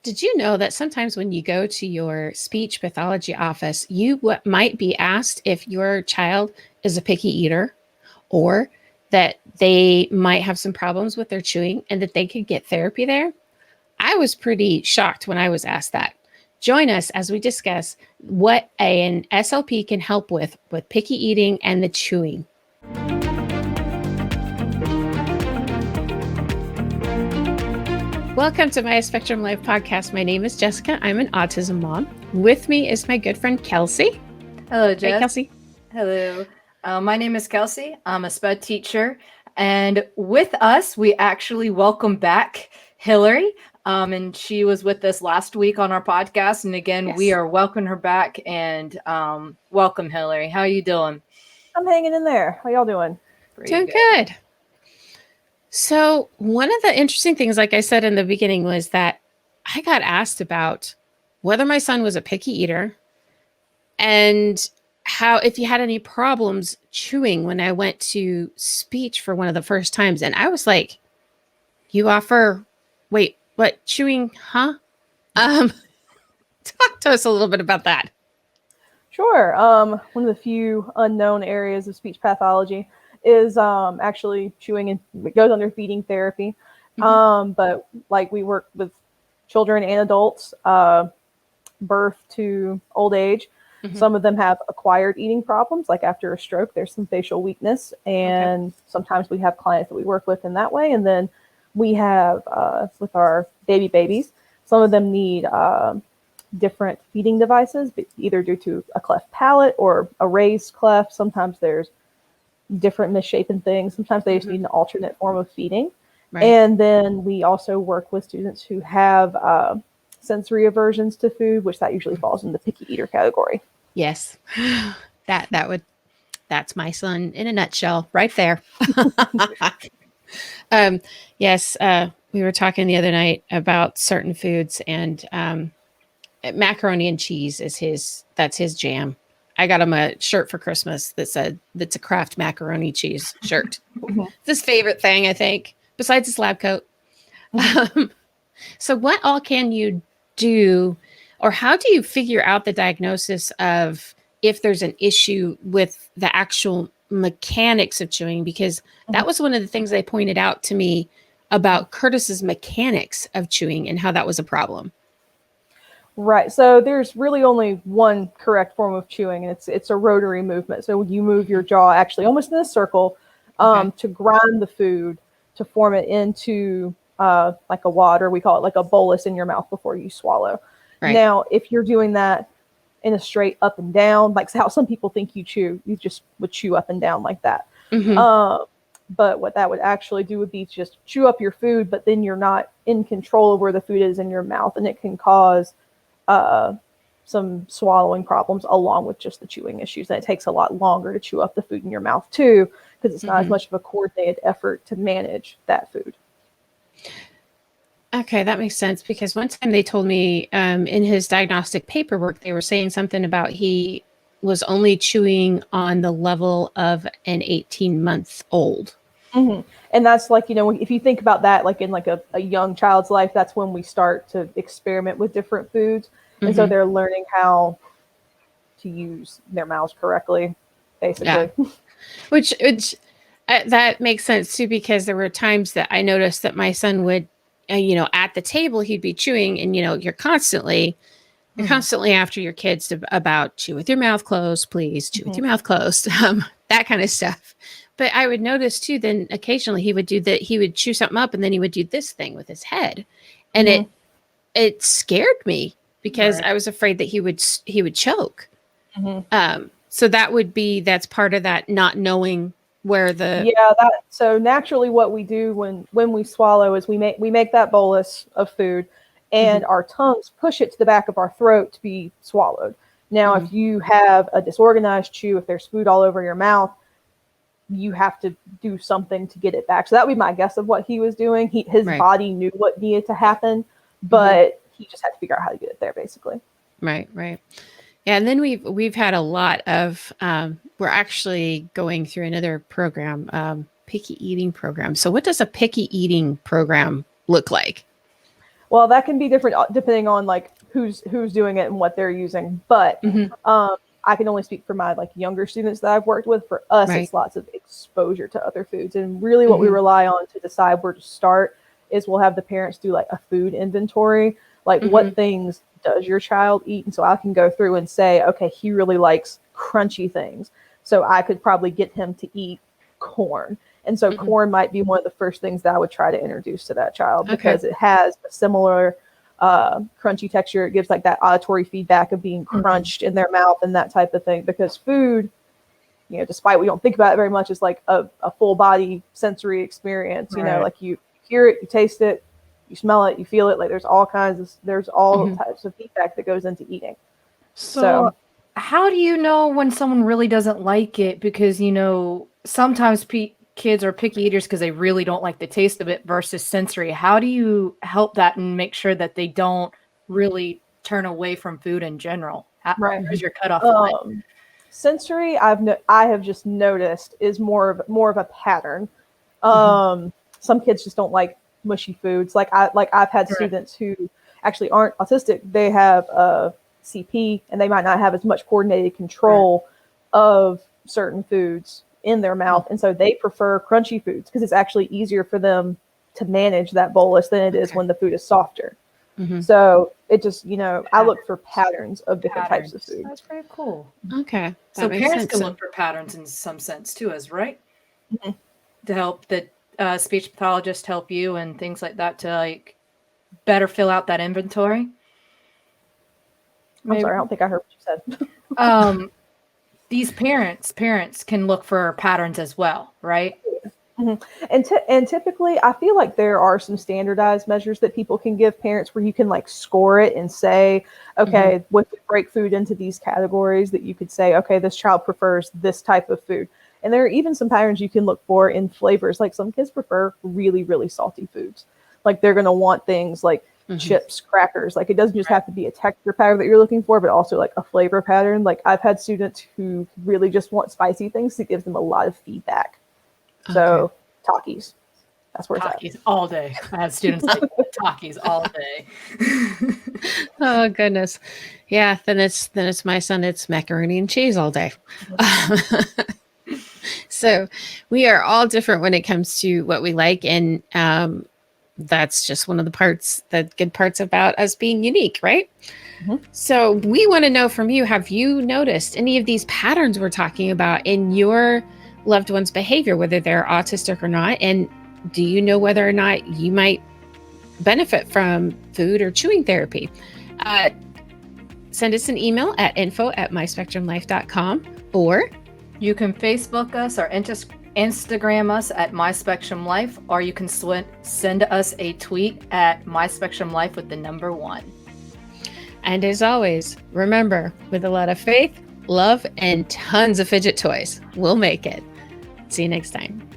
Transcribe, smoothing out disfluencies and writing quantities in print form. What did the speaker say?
Did you know that sometimes when you go to your speech pathology office, you might be asked if your child is a picky eater or that they might have some problems with their chewing and that they could get therapy there? I was pretty shocked when I was asked that. Join us as we discuss what an SLP can help with picky eating and the chewing. Welcome to my Spectrum Life podcast. My name is Jessica. I'm an autism mom. With me is my good friend Kelsey. Hello, Jess. Hey, Kelsey. Hello. My name is Kelsey. I'm a SPED teacher. And with us, we actually welcome back Hillary. And she was with us last week on our podcast. And again, Yes. we are welcoming her back. And welcome, Hillary. How are you doing? I'm hanging in there. How y'all doing? Doing good. So one of the interesting things, like I said in the beginning, was that I got asked about whether my son was a picky eater and how, if he had any problems chewing when I went to speech for one of the first times. And I was like, you offer, wait, what, chewing, huh? Talk to us a little bit about that. Sure. One of the few unknown areas of speech pathology is actually chewing, and it goes under feeding therapy. But like we work with children and adults, birth to old age. Some of them have acquired eating problems, like after a stroke, there's some facial weakness. And sometimes we have clients that we work with in that way. And then we have, with our babies, some of them need different feeding devices, either due to a cleft palate or a raised cleft. Sometimes there's different misshapen things. Sometimes they just need an alternate form of feeding. Right. And then we also work with students who have sensory aversions to food, which that usually falls in the picky eater category. Yes. That's my son in a nutshell right there. Yes. We were talking the other night about certain foods, and macaroni and cheese is that's his jam. I got him a shirt for Christmas that's a Kraft macaroni cheese shirt. It's his favorite thing, I think, besides his lab coat. So what all can you do, or how do you figure out the diagnosis of if there's an issue with the actual mechanics of chewing? Because that was one of the things they pointed out to me about Curtis's mechanics of chewing and how that was a problem. Right. So there's really only one correct form of chewing, and it's a rotary movement. So you move your jaw actually almost in a circle to grind the food to form it into like a wad, or we call it like a bolus in your mouth before you swallow. Right. Now, if you're doing that in a straight up and down, like how some people think you chew, you just would chew up and down like that. But what that would actually do would be just chew up your food, but then you're not in control of where the food is in your mouth, and it can cause some swallowing problems along with just the chewing issues. And it takes a lot longer to chew up the food in your mouth too, because it's not as much of a coordinated effort to manage that food. Okay, that makes sense, because one time they told me in his diagnostic paperwork, they were saying something about he was only chewing on the level of an 18-month-old. And that's like, if you think about that, like in like a young child's life, that's when we start to experiment with different foods. And so they're learning how to use their mouths correctly, basically. Yeah. Which that makes sense too, because there were times that I noticed that my son would, at the table, he'd be chewing, and, you're constantly after your kids about chew with your mouth closed, please, chew with your mouth closed, that kind of stuff. But I would notice too, then occasionally he would chew something up, and then he would do this thing with his head. And it scared me, because I was afraid that he would choke. So that's part of that, not knowing where so naturally what we do when we swallow is we make that bolus of food, and our tongues push it to the back of our throat to be swallowed. Now, if you have a disorganized chew, if there's food all over your mouth, you have to do something to get it back. So that would be my guess of what he was doing. His body knew what needed to happen, but he just had to figure out how to get it there, basically. Right. Yeah, and then we've had a lot of we're actually going through another program, picky eating program. So what does a picky eating program look like? Well, that can be different depending on like who's doing it and what they're using. But I can only speak for my like younger students that I've worked with. For us, Right. it's lots of exposure to other foods, and really what we rely on to decide where to start is we'll have the parents do like a food inventory, like what things does your child eat, and so I can go through and say, okay, he really likes crunchy things, so I could probably get him to eat corn. And so corn might be one of the first things that I would try to introduce to that child because it has a similar crunchy texture. It gives like that auditory feedback of being crunched in their mouth and that type of thing. Because food, you know, despite we don't think about it very much, is like a full body sensory experience. You know, like you hear it, you taste it, you smell it, you feel it. Like there's all types of feedback that goes into eating. So how do you know when someone really doesn't like it? Because, you know, sometimes kids are picky eaters because they really don't like the taste of it versus sensory. How do you help that and make sure that they don't really turn away from food in general? Where's your cutoff line? Sensory, I have just noticed is more of a pattern. Some kids just don't like mushy foods. Like I've had students who actually aren't autistic. They have CP, and they might not have as much coordinated control of certain foods in their mouth, and so they prefer crunchy foods because it's actually easier for them to manage that bolus than it is when the food is softer. So it just, you know, I look for patterns of different types of food. That's very cool. Okay. So parents can look for patterns in some sense too, right? To help the speech pathologist help you and things like that to like better fill out that inventory. I'm sorry, I don't think I heard what you said. These parents can look for patterns as well, right? And typically, I feel like there are some standardized measures that people can give parents where you can like score it and say, okay, we break food into these categories that you could say, okay, this child prefers this type of food. And there are even some patterns you can look for in flavors. Like some kids prefer really, really salty foods. Like they're going to want things like chips, crackers. Like it doesn't just have to be a texture pattern that you're looking for, but also like a flavor pattern. Like I've had students who really just want spicy things that gives them a lot of feedback. So Takis, that's where Takis all day. I have students like Takis all day. Oh goodness. Yeah, then it's my son, it's macaroni and cheese all day. So we are all different when it comes to what we like, and that's just one of the good parts about us being unique, right? So we want to know from you, have you noticed any of these patterns we're talking about in your loved one's behavior, whether they're autistic or not? And do you know whether or not you might benefit from food or chewing therapy? Send us an email at info@myspectrumlife.com, or you can Facebook us or Instagram us at myspectrumlife, or you can send us a tweet at myspectrumlife with the number 1. And as always, remember, with a lot of faith, love, and tons of fidget toys, we'll make it. See you next time.